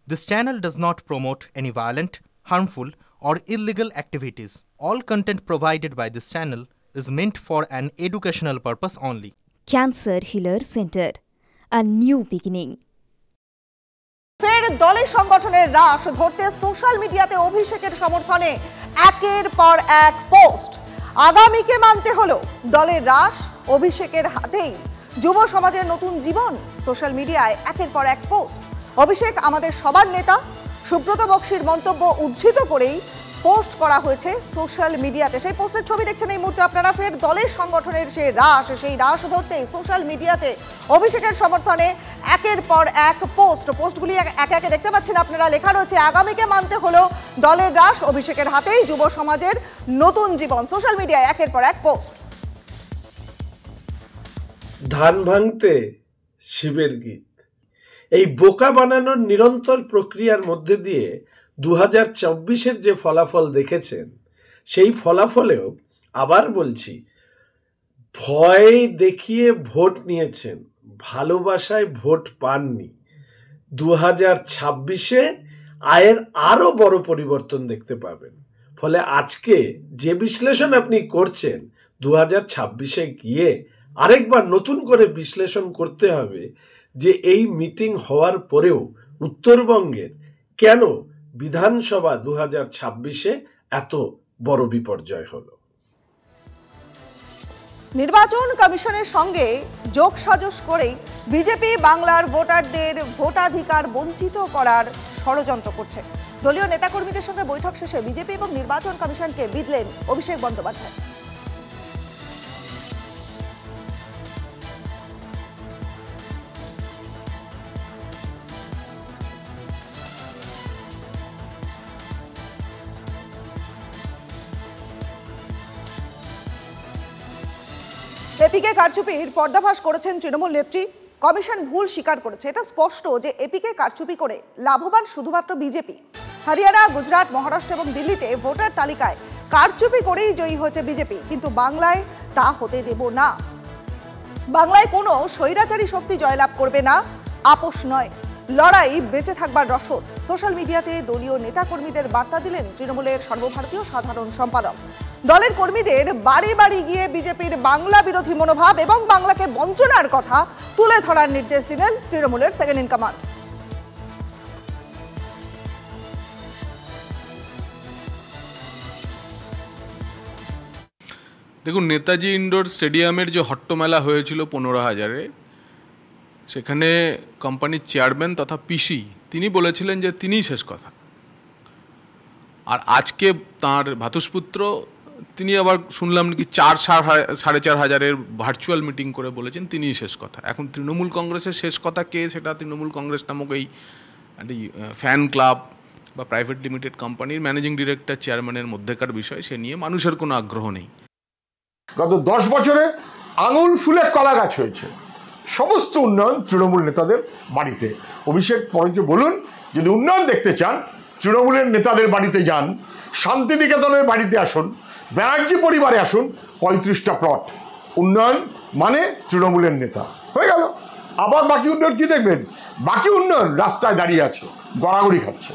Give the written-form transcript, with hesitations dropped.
This channel does not promote any violent, harmful, or illegal activities. All content provided by this channel is meant for an educational purpose only. Cancer Healer Center, a new beginning. ফের দলের সংগঠনের রাশ ধরতে social মিডিয়াতে অভিষেকের সমর্থনে একের পর এক পোস্ট। আগামীকে মানতে হলো দলের রাশ, অভিষেকের হাতেই যুব সমাজের নতুন জীবন। সোশ্যাল মিডিয়ায় একের পর এক পোস্ট। অভিষেক আমাদের সবার নেতা, সুব্রত বক্সির মন্তব্য উদ্ধৃত করেই পোস্ট করা হয়েছে সোশ্যাল মিডিয়াতে। সেই পোস্টের ছবি দেখছেন এই মুহূর্তে আপনারা। ফের দলের সংগঠনের সেই রাশ ধরতেই সোশ্যাল মিডিয়াতে অভিষেকের সমর্থনে একের পর এক পোস্টগুলি একে একে দেখতে পাচ্ছেন আপনারা। লেখা রয়েছে আগামীকে মানতে হলো দলের রাশ, অভিষেকের হাতেই যুব সমাজের নতুন জীবন। সোশ্যাল মিডিয়ায় একের পর এক পোস্ট। ধান ভাঙতে শিবের গীত, এই বোকা বানানোর নিরন্তর প্রক্রিয়ার মধ্যে দিয়ে 2024-এর যে ফলাফল দেখেছেন, সেই ফলাফলেও আবার বলছি, ভয় দেখিয়ে ভোট নিয়েছেন, ভালোবাসায় ভোট পাননি। 2026-এ আয়ের আরও বড় পরিবর্তন দেখতে পাবেন। ফলে আজকে যে বিশ্লেষণ আপনি করছেন, 2026-এ গিয়ে আরেকবার নতুন করে বিশ্লেষণ করতে হবে যে এই মিটিং হওয়ার পরেও উত্তরবঙ্গের কেন বিধানসভা 2026-এ এত বড় বিপর্যয় হলো। নির্বাচন কমিশনের সঙ্গে যোগসাজশ করেই বিজেপি বাংলার ভোটারদের ভোটাধিকার বঞ্চিত করার ষড়যন্ত্র করছে। দলীয় নেতাকর্মীদের সঙ্গে বৈঠক শেষে বিজেপি এবং নির্বাচন কমিশনকে বিঁধলেন অভিষেক বন্দ্যোপাধ্যায়। এপিকে কারচুপির পর্দাফাশ করেছেন তৃণমূল নেত্রী। কমিশন ভুল স্বীকার করেছে। এটা স্পষ্ট যে এপিকে কারচুপি করে লাভবান শুধুমাত্র বিজেপি। হরিয়ানা, গুজরাট, মহারাষ্ট্র এবং দিল্লিতে ভোটার তালিকায় কারচুপি করেই জয়ী হয়েছে বিজেপি, কিন্তু বাংলায় তা হতে দেব না। বাংলায় কোনো স্বৈরাচারী শক্তি জয়লাভ করবে না, আপোষ নয়, লড়াই বেঁচে থাকবার রসদ। সোশ্যাল মিডিয়াতে দলীয় নেতাকর্মীদের বার্তা দিলেন তৃণমূলের সর্বভারতীয় সাধারণ সম্পাদক। দলের কর্মীদের বাড়ি বাড়ি গিয়ে বিজেপির বাংলা বিরোধী মনোভাব এবং বাংলাকে বঞ্চনার কথা তুলে ধরার নির্দেশ দিলেন তৃণমূলের সেকেন্ড ইন কমান্ড। দেখুন, নেতাজি ইন্ডোর স্টেডিয়ামের যে হট্টমেলা হয়েছিল 15,000-এ, সেখানে কোম্পানির চেয়ারম্যান তথা পিসি তিনি বলেছিলেন যে তিনিই শেষ কথা। আর আজকে তাঁর ভ্রাতুষ্পুত্র তিনি আবার শুনলাম নাকি 4,500-এর ভার্চুয়াল মিটিং করে বলেছেন তিনিই শেষ কথা। এখন তৃণমূল কংগ্রেসের শেষ কথা কে, সেটা তৃণমূল কংগ্রেস নামক এই ফ্যান ক্লাব বা প্রাইভেট লিমিটেড কোম্পানির ম্যানেজিং ডিরেক্টর চেয়ারম্যানের মধ্যেকার বিষয়, সে নিয়ে মানুষের কোনো আগ্রহ নেই। গত 10 বছরে আঙুল ফুলে কলা গাছ হয়েছে। সমস্ত উন্নয়ন তৃণমূল নেতাদের বাড়িতে। অভিষেক বরঞ্চ বলুন, যদি উন্নয়ন দেখতে চান তৃণমূলের নেতাদের বাড়িতে যান, শান্তিনিকেতনের বাড়িতে আসুন, ব্যানার্জি পরিবারে আসুন, 35টা প্লট। উন্নয়ন মানে তৃণমূলের নেতা হয়ে গেল। আবার বাকি উন্নয়ন কি দেখবেন? বাকি উন্নয়ন রাস্তায় দাঁড়িয়ে আছে, গড়াগড়ি খাচ্ছে।